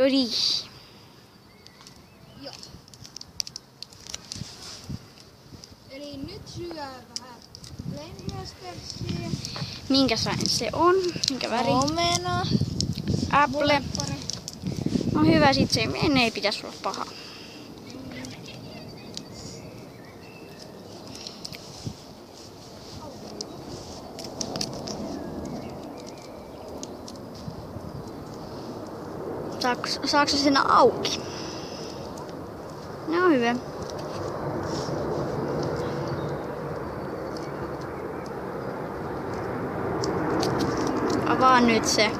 Dodi. Joo. Eli nyt syödään vähän Blendmastersia. Minkälainen se on? Minkä väri? Omena. Apple. No hyvä, sit se ei pitäisi olla paha. Saako se sen auki? No hyvä. Avaa nyt se.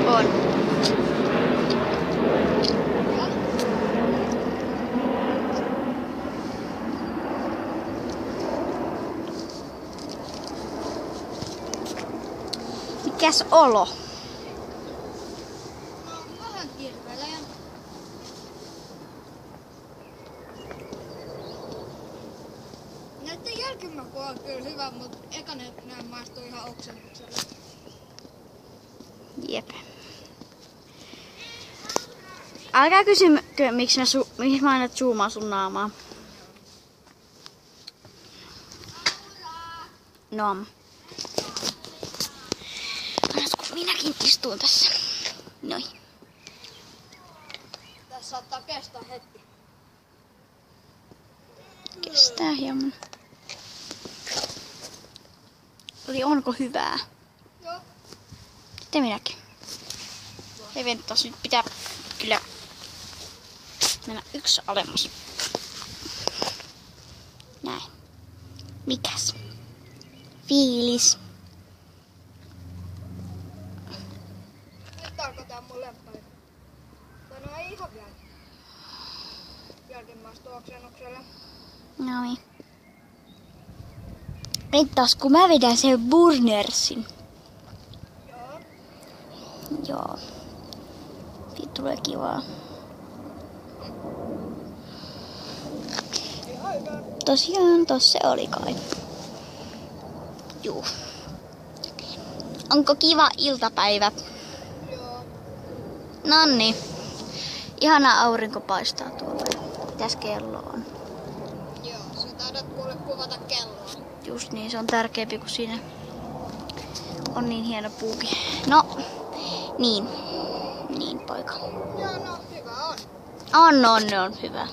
On. Mikäs olo? Vähän kirvelee. Näiden jälkimaku on kyllä hyvä, mutta eka ne maistuu ihan oksennukselle. Jep. Älkää kysykö, miksi mä aina zoomaan sun naamaa. No. Kun minäkin istun tässä. Noin. Tässä saattaa kestää hetki. Kestää hieman. Eli onko hyvää? Joo. Sitten minäkin. Leventas nyt pitää kyllä mennä yksi alemmas. Näin. Mikäs? Fiilis. Nyt alkoi tää mun lemppari. No ei ihan vielä. Jälkimmäistä oksennukselle. Noin. Entäs kun mä vedän sen burnersin? Joo. Joo. Siitä tulee kivaa. Ihan hyvä. Tosiaan tossa se oli kai. Juu. Onko kiva iltapäivä? Joo. Nonni. Ihana aurinko paistaa tuolla. Mitäs kello on? Joo, sä taidat kuule kuvata kelloa. Just niin, se on tärkeämpi kuin siinä on niin hieno puuki. No, niin. Niin poika. Joo, no hyvä on. On hyvä.